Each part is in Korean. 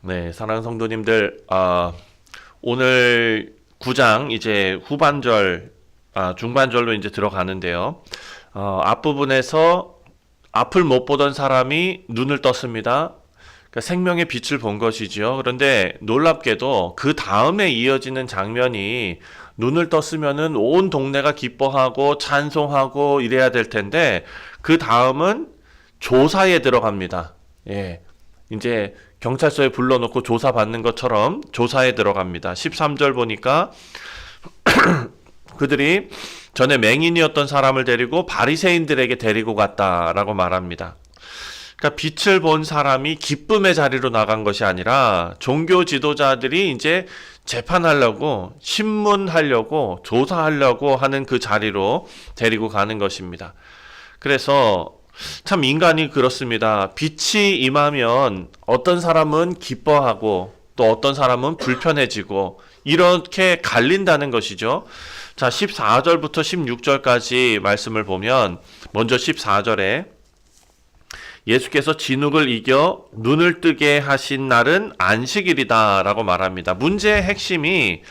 네, 사랑하는 성도님들, 오늘 9장 이제 후반절, 중반절로 이제 들어가는데요. 앞부분에서 앞을 못 보던 사람이 눈을 떴습니다. 그러니까 생명의 빛을 본 것이지요. 그런데 놀랍게도 그 다음에 이어지는 장면이 눈을 떴으면은 온 동네가 기뻐하고 찬송하고 이래야 될 텐데 그 다음은 조사에 들어갑니다. 예. 이제 경찰서에 불러놓고 조사받는 것처럼 조사에 들어갑니다. 13절 보니까 그들이 전에 맹인이었던 사람을 데리고 바리새인들에게 데리고 갔다라고 말합니다. 그러니까 빛을 본 사람이 기쁨의 자리로 나간 것이 아니라 종교 지도자들이 이제 재판하려고 신문하려고 조사하려고 하는 그 자리로 데리고 가는 것입니다. 그래서 참 인간이 그렇습니다. 빛이 임하면 어떤 사람은 기뻐하고 또 어떤 사람은 불편해지고 이렇게 갈린다는 것이죠. 자, 14절부터 16절까지 말씀을 보면 먼저 14절에 예수께서 진흙을 이겨 눈을 뜨게 하신 날은 안식일이다 라고 말합니다. 문제의 핵심이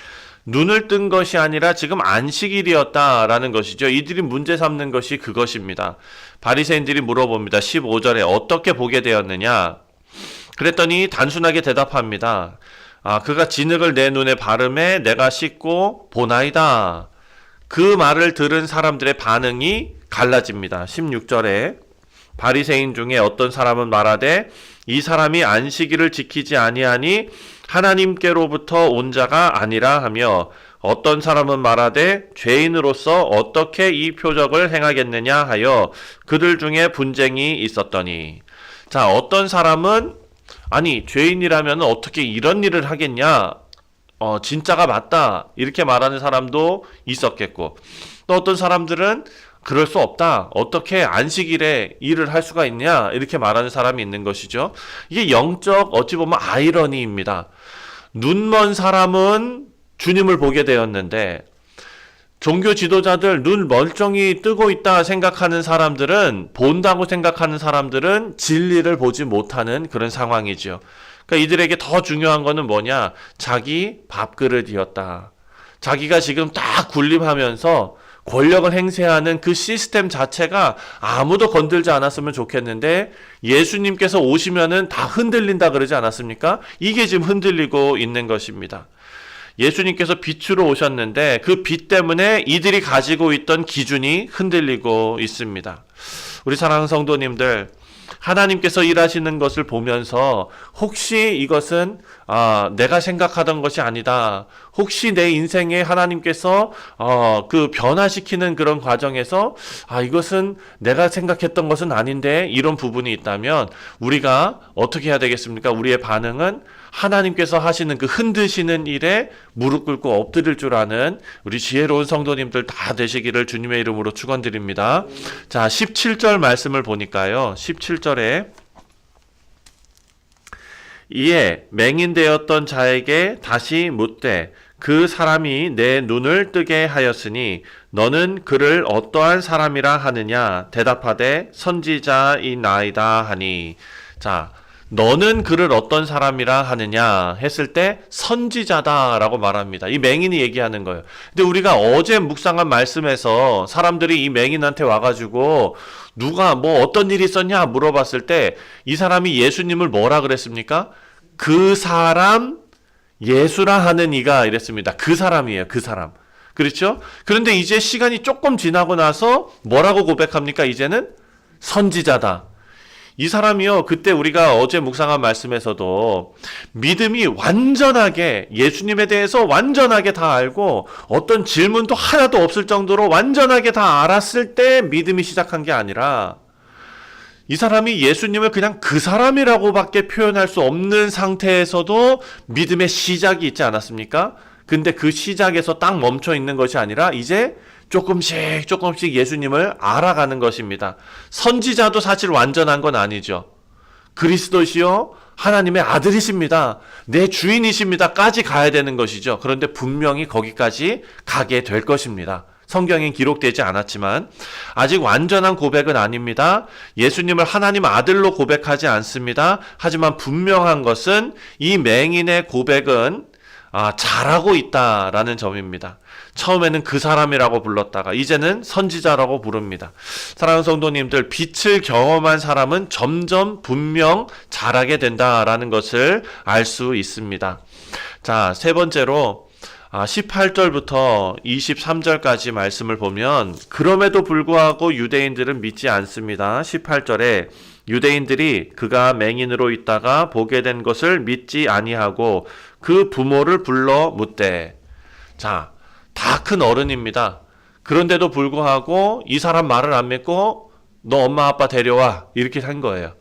눈을 뜬 것이 아니라 지금 안식일이었다라는 것이죠. 이들이 문제 삼는 것이 그것입니다. 바리새인들이 물어봅니다. 15절에 어떻게 보게 되었느냐? 그랬더니 단순하게 대답합니다. 그가 진흙을 내 눈에 바르매 내가 씻고 보나이다. 그 말을 들은 사람들의 반응이 갈라집니다. 16절에 바리새인 중에 어떤 사람은 말하되 이 사람이 안식일을 지키지 아니하니 하나님께로부터 온 자가 아니라 하며 어떤 사람은 말하되 죄인으로서 어떻게 이 표적을 행하겠느냐 하여 그들 중에 분쟁이 있었더니 자, 어떤 사람은 아니 죄인이라면 어떻게 이런 일을 하겠냐, 진짜가 맞다 이렇게 말하는 사람도 있었겠고, 또 어떤 사람들은 그럴 수 없다, 어떻게 안식일에 일을 할 수가 있냐 이렇게 말하는 사람이 있는 것이죠. 이게 영적 어찌 보면 아이러니입니다. 눈먼 사람은 주님을 보게 되었는데 종교 지도자들 눈 멀쩡히 뜨고 있다 생각하는 사람들은, 본다고 생각하는 사람들은 진리를 보지 못하는 그런 상황이죠. 그러니까 이들에게 더 중요한 거는 뭐냐, 자기 밥그릇이었다. 자기가 지금 딱 군림하면서 권력을 행세하는 그 시스템 자체가 아무도 건들지 않았으면 좋겠는데 예수님께서 오시면은 다 흔들린다 그러지 않았습니까? 이게 지금 흔들리고 있는 것입니다. 예수님께서 빛으로 오셨는데 그 빛 때문에 이들이 가지고 있던 기준이 흔들리고 있습니다. 우리 사랑하는 성도님들, 하나님께서 일하시는 것을 보면서 혹시 이것은 내가 생각하던 것이 아니다, 혹시 내 인생에 하나님께서 그 변화시키는 그런 과정에서 이것은 내가 생각했던 것은 아닌데 이런 부분이 있다면 우리가 어떻게 해야 되겠습니까? 우리의 반응은 하나님께서 하시는 그 흔드시는 일에 무릎 꿇고 엎드릴 줄 아는 우리 지혜로운 성도님들 다 되시기를 주님의 이름으로 축원드립니다. 자, 17절 말씀을 보니까요. 17절에 이에 맹인되었던 자에게 다시 묻되 그 사람이 내 눈을 뜨게 하였으니 너는 그를 어떠한 사람이라 하느냐? 대답하되 선지자이나이다 하니. 자, 너는 그를 어떤 사람이라 하느냐 했을 때 선지자다라고 말합니다. 이 맹인이 얘기하는 거예요. 근데 우리가 어제 묵상한 말씀에서 사람들이 이 맹인한테 와가지고 누가 뭐 어떤 일이 있었냐 물어봤을 때 이 사람이 예수님을 뭐라 그랬습니까? 그 사람 예수라 하는 이가 이랬습니다. 그 사람이에요. 그 사람. 그렇죠? 그런데 이제 시간이 조금 지나고 나서 뭐라고 고백합니까? 이제는 선지자다. 이 사람이요, 그때 우리가 어제 묵상한 말씀에서도 믿음이 완전하게, 예수님에 대해서 완전하게 다 알고 어떤 질문도 하나도 없을 정도로 완전하게 다 알았을 때 믿음이 시작한 게 아니라 이 사람이 예수님을 그냥 그 사람이라고밖에 표현할 수 없는 상태에서도 믿음의 시작이 있지 않았습니까? 근데 그 시작에서 딱 멈춰 있는 것이 아니라 이제 조금씩 예수님을 알아가는 것입니다. 선지자도 사실 완전한 건 아니죠. 그리스도시요 하나님의 아들이십니다, 내 주인이십니다 까지 가야 되는 것이죠. 그런데 분명히 거기까지 가게 될 것입니다. 성경엔 기록되지 않았지만 아직 완전한 고백은 아닙니다. 예수님을 하나님 아들로 고백하지 않습니다. 하지만 분명한 것은 이 맹인의 고백은 잘하고 있다라는 점입니다. 처음에는 그 사람이라고 불렀다가 이제는 선지자라고 부릅니다. 사랑하는 성도님들, 빛을 경험한 사람은 점점 분명 잘하게 된다라는 것을 알 수 있습니다. 자, 세 번째로 18절부터 23절까지 말씀을 보면 그럼에도 불구하고 유대인들은 믿지 않습니다. 18절에 유대인들이 그가 맹인으로 있다가 보게 된 것을 믿지 아니하고 그 부모를 불러 묻되. 자, 다 큰 어른입니다. 그런데도 불구하고 이 사람 말을 안 믿고 너 엄마 아빠 데려와 이렇게 한 거예요.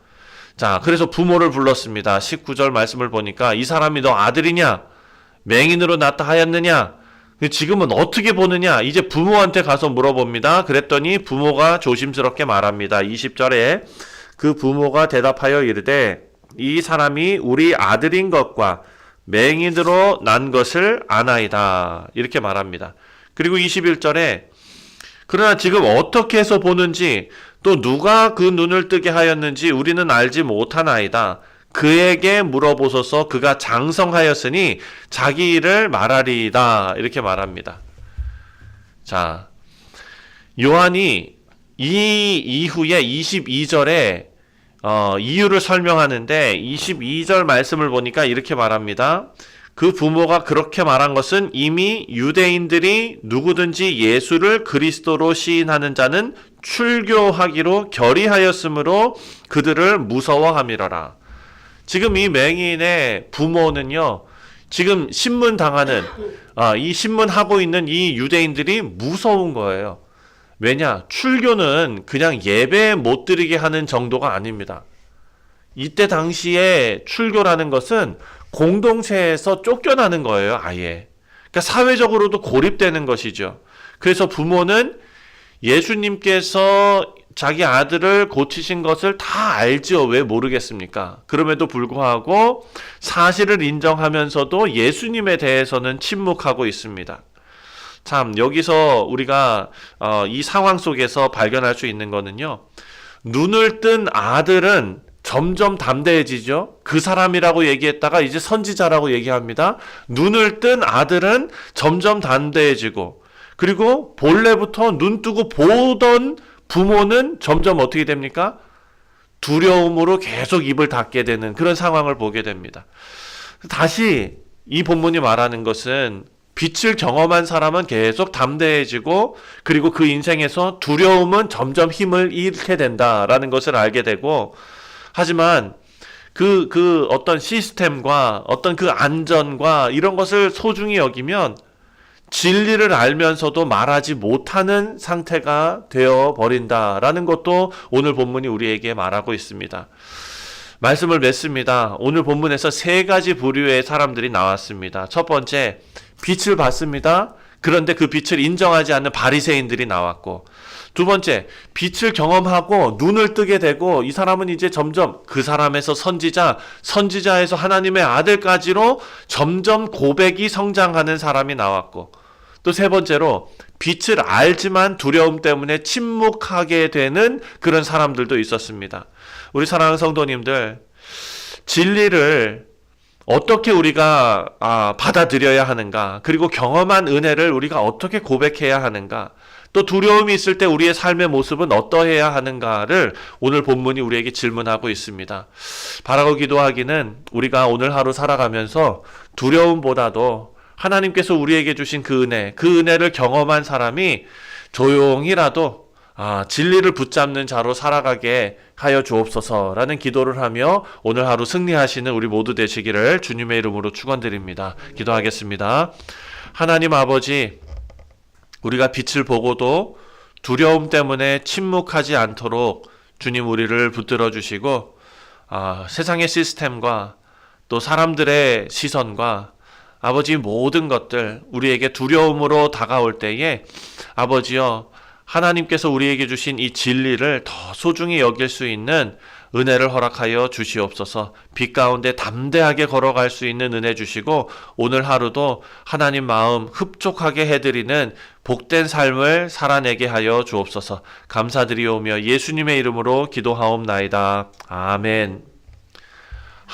자, 그래서 부모를 불렀습니다. 19절 말씀을 보니까 이 사람이 너 아들이냐? 맹인으로 낳다 하였느냐? 지금은 어떻게 보느냐? 이제 부모한테 가서 물어봅니다. 그랬더니 부모가 조심스럽게 말합니다. 20절에 그 부모가 대답하여 이르되 이 사람이 우리 아들인 것과 맹인으로 난 것을 아나이다. 이렇게 말합니다. 그리고 21절에 그러나 지금 어떻게 해서 보는지 또 누가 그 눈을 뜨게 하였는지 우리는 알지 못하나이다. 그에게 물어보소서. 그가 장성하였으니 자기 일을 말하리이다. 이렇게 말합니다. 자, 요한이 이 이후에 22절에 이유를 설명하는데 22절 말씀을 보니까 이렇게 말합니다. 그 부모가 그렇게 말한 것은 이미 유대인들이 누구든지 예수를 그리스도로 시인하는 자는 출교하기로 결의하였으므로 그들을 무서워함이러라. 지금 이 맹인의 부모는요, 지금 신문당하는, 이 신문하고 있는 이 유대인들이 무서운 거예요. 왜냐? 출교는 그냥 예배 못 드리게 하는 정도가 아닙니다. 이때 당시에 출교라는 것은 공동체에서 쫓겨나는 거예요, 아예. 그러니까 사회적으로도 고립되는 것이죠. 그래서 부모는 예수님께서 자기 아들을 고치신 것을 다 알죠. 왜 모르겠습니까? 그럼에도 불구하고 사실을 인정하면서도 예수님에 대해서는 침묵하고 있습니다. 참, 여기서 우리가 이 상황 속에서 발견할 수 있는 거는요, 눈을 뜬 아들은 점점 담대해지죠. 그 사람이라고 얘기했다가 이제 선지자라고 얘기합니다. 눈을 뜬 아들은 점점 담대해지고, 그리고 본래부터 눈 뜨고 보던 부모는 점점 어떻게 됩니까? 두려움으로 계속 입을 닫게 되는 그런 상황을 보게 됩니다. 다시 이 본문이 말하는 것은 빛을 경험한 사람은 계속 담대해지고, 그리고 그 인생에서 두려움은 점점 힘을 잃게 된다라는 것을 알게 되고, 하지만 그 어떤 시스템과 어떤 그 안전과 이런 것을 소중히 여기면 진리를 알면서도 말하지 못하는 상태가 되어 버린다라는 것도 오늘 본문이 우리에게 말하고 있습니다. 말씀을 맺습니다. 오늘 본문에서 세 가지 부류의 사람들이 나왔습니다. 첫 번째, 빛을 봤습니다. 그런데 그 빛을 인정하지 않는 바리새인들이 나왔고, 두 번째, 빛을 경험하고 눈을 뜨게 되고 이 사람은 이제 점점 그 사람에서 선지자, 선지자에서 하나님의 아들까지로 점점 고백이 성장하는 사람이 나왔고, 또 세 번째로 빛을 알지만 두려움 때문에 침묵하게 되는 그런 사람들도 있었습니다. 우리 사랑하는 성도님들, 진리를 어떻게 우리가 받아들여야 하는가, 그리고 경험한 은혜를 우리가 어떻게 고백해야 하는가, 또 두려움이 있을 때 우리의 삶의 모습은 어떠해야 하는가를 오늘 본문이 우리에게 질문하고 있습니다. 바라고 기도하기는 우리가 오늘 하루 살아가면서 두려움보다도 하나님께서 우리에게 주신 그 은혜를 경험한 사람이 조용히라도 진리를 붙잡는 자로 살아가게 하여 주옵소서라는 기도를 하며 오늘 하루 승리하시는 우리 모두 되시기를 주님의 이름으로 축원드립니다. 기도하겠습니다. 하나님 아버지, 우리가 빛을 보고도 두려움 때문에 침묵하지 않도록 주님 우리를 붙들어 주시고, 세상의 시스템과 또 사람들의 시선과 아버지 모든 것들 우리에게 두려움으로 다가올 때에 아버지여, 하나님께서 우리에게 주신 이 진리를 더 소중히 여길 수 있는 은혜를 허락하여 주시옵소서. 빛 가운데 담대하게 걸어갈 수 있는 은혜 주시고 오늘 하루도 하나님 마음 흡족하게 해드리는 복된 삶을 살아내게 하여 주옵소서. 감사드리오며 예수님의 이름으로 기도하옵나이다. 아멘.